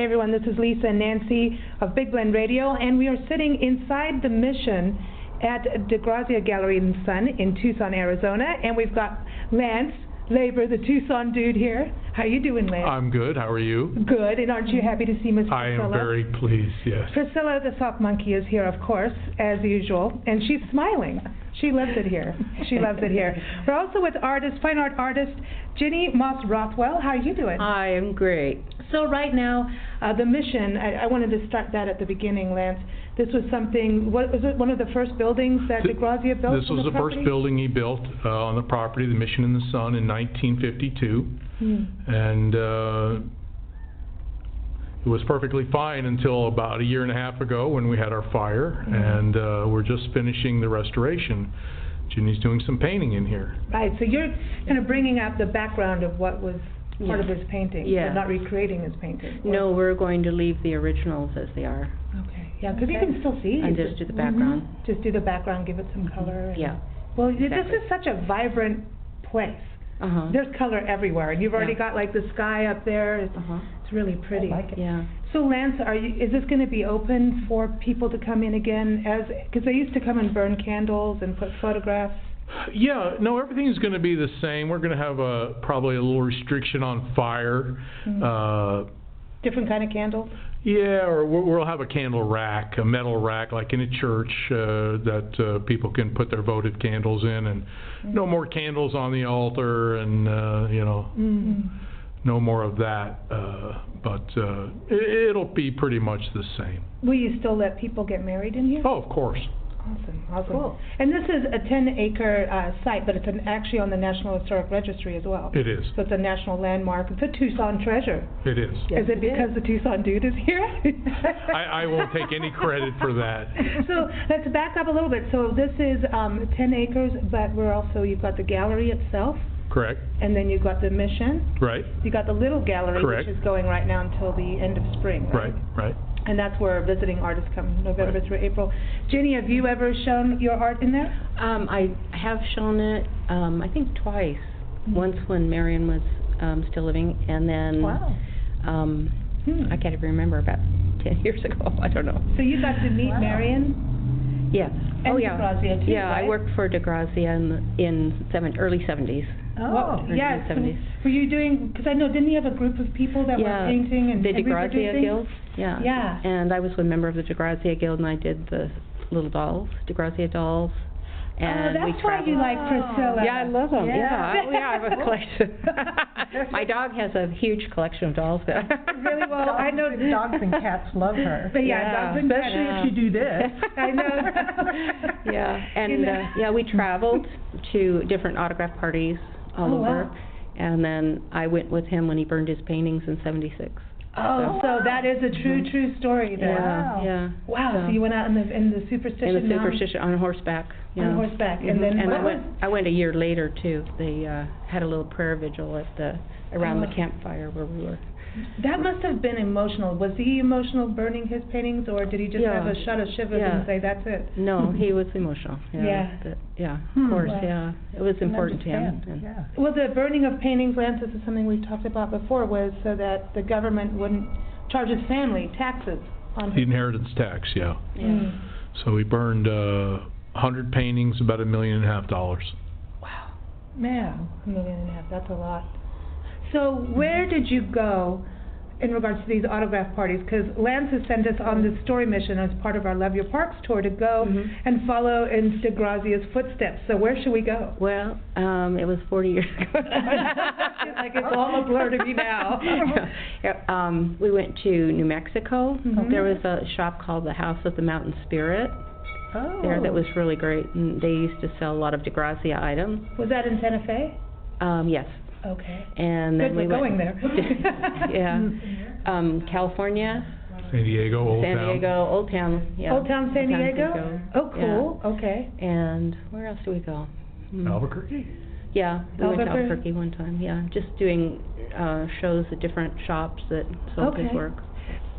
everyone, this is Lisa and Nancy of Big Blend Radio, and we are sitting inside the Mission at DeGrazia Gallery in Sun in Tucson, Arizona, and we've got Lance Labor, the Tucson dude here. How you doing, Lance? I'm good. How are you? Good. And aren't you happy to see Miss Priscilla? I am very pleased, yes. Priscilla the sock monkey is here, of course, as usual, and she's smiling. She loves it here. She loves it here. We're also with fine art artist, Ginny Moss Rothwell. How are you doing? I am great. So right now, the Mission, I wanted to start that at the beginning, Lance. This was something, what was it, one of the first buildings that DeGrazia built? This was the first building he built on the property, the Mission in the Sun, in 1952. And it was perfectly fine until about a year and a half ago when we had our fire, and we're just finishing the restoration. Ginny's doing some painting in here. Right, so you're kind of bringing out the background of what was part of his painting, but not recreating his painting. No, we're going to leave the originals as they are. Okay, yeah, because you can still see. And just do the background. Just do the background, give it some color. Yeah. Well, this is such a vibrant place. There's color everywhere, and you've already got like the sky up there. It's really pretty. I like it. Yeah. So Lance, is this going to be open for people to come in again, because they used to come and burn candles and put photographs? Yeah, no, everything is going to be the same. We're going to have probably a little restriction on fire. Different kind of candles? Yeah, or we'll have a candle rack, a metal rack, like in a church, that people can put their votive candles in, and no more candles on the altar, and you know, no more of that. But it'll be pretty much the same. Will you still let people get married in here? Oh, of course. Awesome. Cool. And this is a 10-acre site, but it's actually on the National Historic Registry as well. It is. So it's a national landmark. It's a Tucson treasure. It is. Yes, is it because the Tucson dude is here? I won't take any credit for that. So let's back up a little bit. So this is 10 acres, but you've got the gallery itself. Correct. And then you've got the Mission. Right. You've got the little gallery, which is going right now until the end of spring. Right. And that's where visiting artists come November through April. Ginny, have you ever shown your art in there? I have shown it, I think twice. Once when Marion was still living, and then I can't even remember, about 10 years ago. I don't know. So you got to meet Marion? Yes. And DeGrazia too, yeah, right? I worked for DeGrazia in early 70s. Oh, yeah. So were you doing, because I know, didn't you have a group of people that were painting and reproducing? The DeGrazia Guild, yeah. And I was a member of the DeGrazia Guild, and I did the little dolls, DeGrazia dolls. And that's why you like Priscilla. Yeah, I love them. Yeah, I have a collection. My dog has a huge collection of dolls. Really well. I know dogs and cats love her. But dogs and cats. Especially if you do this. I know. And we traveled to different autograph parties all over. Wow. And then I went with him when he burned his paintings in '76. So that is a true story then. Yeah. Wow. So you went out in the Superstition Mountains? On horseback. Yeah. On horseback. And then I went a year later too. They had a little prayer vigil around the campfire where we were. That must have been emotional. Was he emotional burning his paintings, or did he just have a shot of shivers and say that's it? No, he was emotional. Of course. Wow. Yeah, it was important to him. Well, the burning of paintings, Lance, this is something we've talked about before, was so that the government wouldn't charge his family taxes on the inheritance tax. So we burned 100 paintings, about $1.5 million. Wow, man, $1.5 million. That's a lot. So where did you go in regards to these autograph parties? Because Lance has sent us on this story mission as part of our Love Your Parks tour to go and follow in DeGrazia's footsteps. So where should we go? Well, it was 40 years ago. Like it's all a blur to me now. We went to New Mexico. There was a shop called the House of the Mountain Spirit. There that was really great. And they used to sell a lot of DeGrazia items. Was that in Santa Fe? Yes. Okay. And then we're going there. California. San Diego, Old Town. San Diego, Old Town. Yeah. Old Town, San Diego? Oh, cool. Yeah. Okay. And where else do we go? Albuquerque? Yeah, we went to Albuquerque one time. Yeah, just doing shows at different shops that sold his work.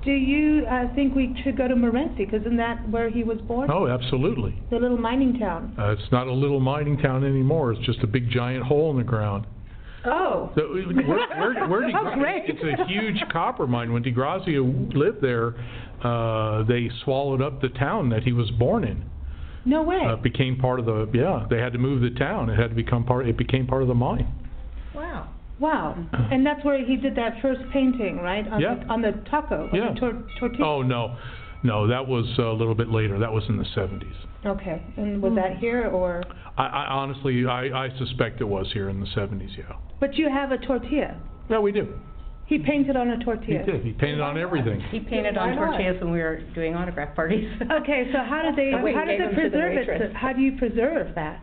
Do you think we should go to Morenci? Because isn't that where he was born? Oh, absolutely. The little mining town. It's not a little mining town anymore. It's just a big giant hole in the ground. Oh. So, where Oh, great. it's a huge copper mine. When DeGrazia lived there, they swallowed up the town that he was born in. No way. It became part of the, they had to move the town. It had to become it became part of the mine. Wow. Wow. And that's where he did that first painting, right? On the taco, Yeah. the tortilla. Oh, no. No, that was a little bit later. That was in the 70s. Okay. And was that here or? I honestly, I suspect it was here in the 70s, yeah. But you have a tortilla. Yeah, we do. He painted on a He tortilla. did. He painted on everything. He painted on tortillas when we were doing autograph parties. Okay, so how did they Gave them to the preserve it? waitress. How do you preserve that?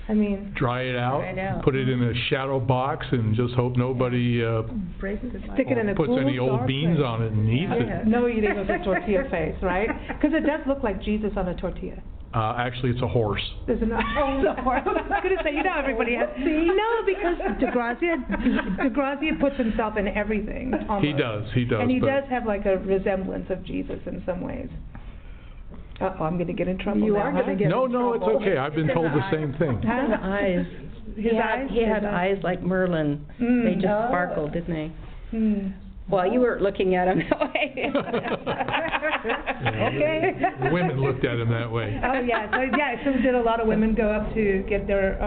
I mean, Dry it out, Dry it out. put it in a shadow box, and just hope nobody stick it in a puts cool, any old dark beans place. on it and eats it. No eating with a tortilla face, right? Because it does look like Jesus on a tortilla. Actually, it's a horse. There's an horse. I was going to say, everybody has. No, because DeGrazia puts himself in everything. Almost. He does. And he but does have like a resemblance of Jesus in some ways. Uh-oh, I'm going to get in trouble You now, are going to get in No, trouble. it's okay. I've been told the same thing. Huh? The eyes. He had eyes like Merlin. They just sparkled, didn't they? Well, you were looking at him that way. Okay. The women looked at him that way. Oh, yeah. So did a lot of women go up to get their,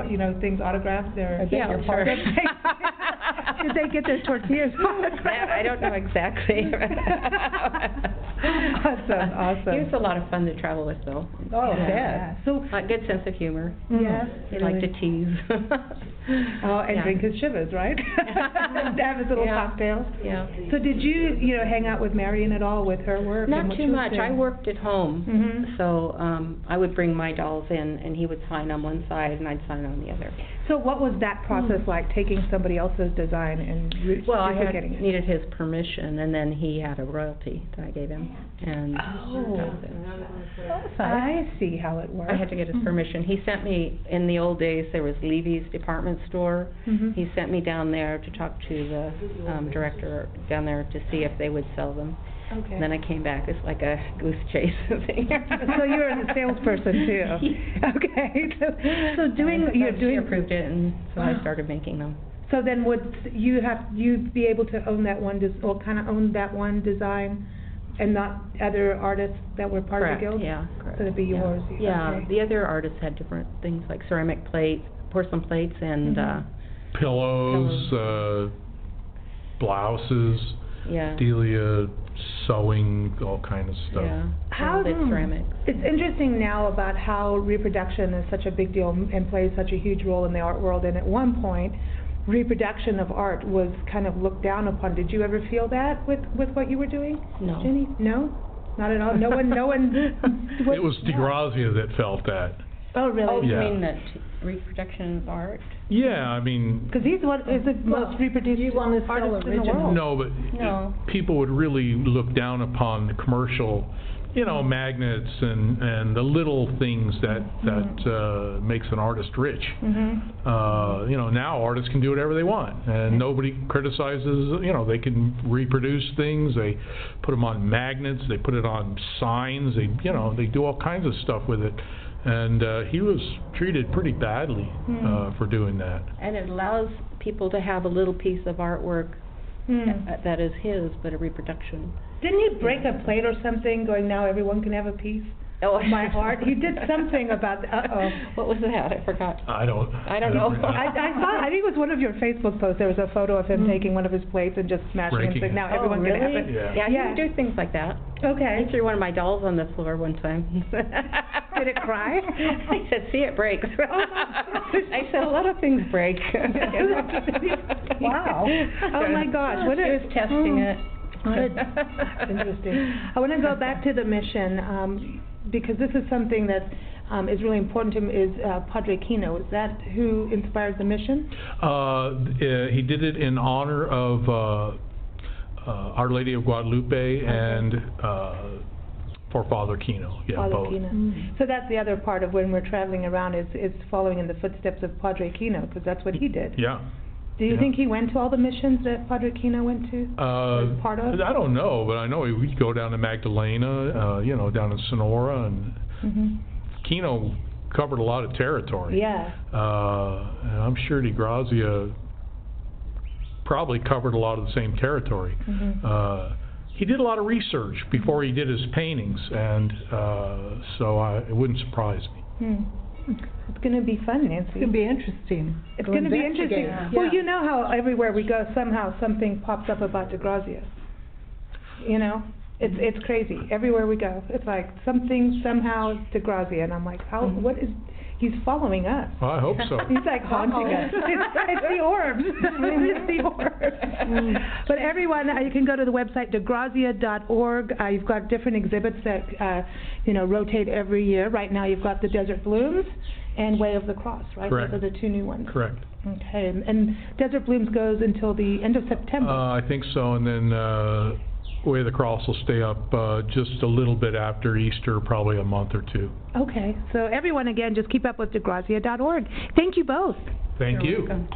things autographed? Yeah, sure. Did they get their tortillas autographed? I don't know exactly. Awesome. He was a lot of fun to travel with, though. Oh, Yeah. So, A good sense of humor. yes. He liked to tease. Oh, and Yeah. drink his shivers, right? Have his little Yeah. cocktails. Yeah. So did you, hang out with Marion at all with her work? and Not what too she was much. doing? I worked at home, Mhm. so I would bring my dolls in, and he would sign on one side, and I'd sign on the other. So what was that process like, taking somebody else's design and Well, I duplicating it? needed his permission, and then he had a royalty that I gave him, and Oh. that was it. I see how it works. I had to get his permission. He sent me, in the old days, there was Levy's department store. Mhm. He sent me down there to talk to the director down there to see if they would sell them. Okay. And then I came back, it's like a goose chase thing. So you were a salesperson too? Okay, so She approved it, and so I started making them. So then would you be able to own that one, or kind of own that one design, and not other artists that were part of the guild? Yeah, correct. So it'd be yours? Yeah, okay. the other artists had different things, like ceramic plates, porcelain plates, and, Pillows, blouses, yeah. Delia, sewing, all kind of stuff. Yeah. How They ceramics. It's interesting now about how reproduction is such a big deal and plays such a huge role in the art world, and at one point, reproduction of art was kind of looked down upon. Did you ever feel that with what you were doing? No. Jenny? No? Not at all? No one? It was DeGrazia that felt that. Oh, really? Oh, you Yeah. mean that reproduction of art? Yeah, I mean, Because he's one is the most reproduced you want to sell artist in the original. world. no, but No. people would really look down upon the commercial, magnets and the little things that makes an artist rich. Mm-hmm. Now artists can do whatever they want, and nobody criticizes. They can reproduce things. They put them on magnets. They put it on signs. They do all kinds of stuff with it. And he was treated pretty badly for doing that. And it allows people to have a little piece of artwork that is his, but a reproduction. Didn't he break a plate or something, going, now everyone can have a piece Oh, of my art? He did something about that. Uh-oh. What was that? I forgot. I don't know. I think it was one of your Facebook posts. There was a photo of him taking one of his plates and just smashing it, Breaking so it. now Oh, everyone can have really? it. Yeah. He would do things like that. Okay. He threw one of my dolls on the floor one time. Did it cry? I said, see, it breaks. I said, a lot of things break. Wow. Oh, my gosh. She was testing it. That's interesting. I want to go back to the mission, because this is something that is really important to me, is Padre Kino. Is that who inspired the mission? He did it in honor of Our Lady of Guadalupe and for Father Kino. Yeah, Father both. Kino. So that's the other part of when we're traveling around, is following in the footsteps of Padre Kino, because that's what he did. Yeah. Do you Yeah. think he went to all the missions that Padre Kino went to? Was part of? I don't know, but I know we'd go down to Magdalena, down in Sonora, and Mhm. probably covered a lot of the same territory. Mm-hmm. He did a lot of research before he did his paintings, and so it wouldn't surprise me. It's going to be fun, Nancy. It's going to be interesting. It's going to be interesting. Yeah. Well, you know how everywhere we go, somehow something pops up about DeGrazia. You know? It's crazy. Everywhere we go, it's like something, somehow, DeGrazia. And I'm like, how, what is... He's following us. Well, I hope so. He's like haunting us. It's the orbs. It's the orbs. But everyone, you can go to the website DeGrazia.org. You've got different exhibits that rotate every year. Right now, you've got the Desert Blooms and Way of the Cross. Right? Correct. Those are the two new ones. Correct. Okay. And Desert Blooms goes until the end of September. I think so, and then Way of the Cross will stay up just a little bit after Easter, probably a month or two. Okay. So everyone, again, just keep up with DeGrazia.org. Thank you both. Thank you. Welcome.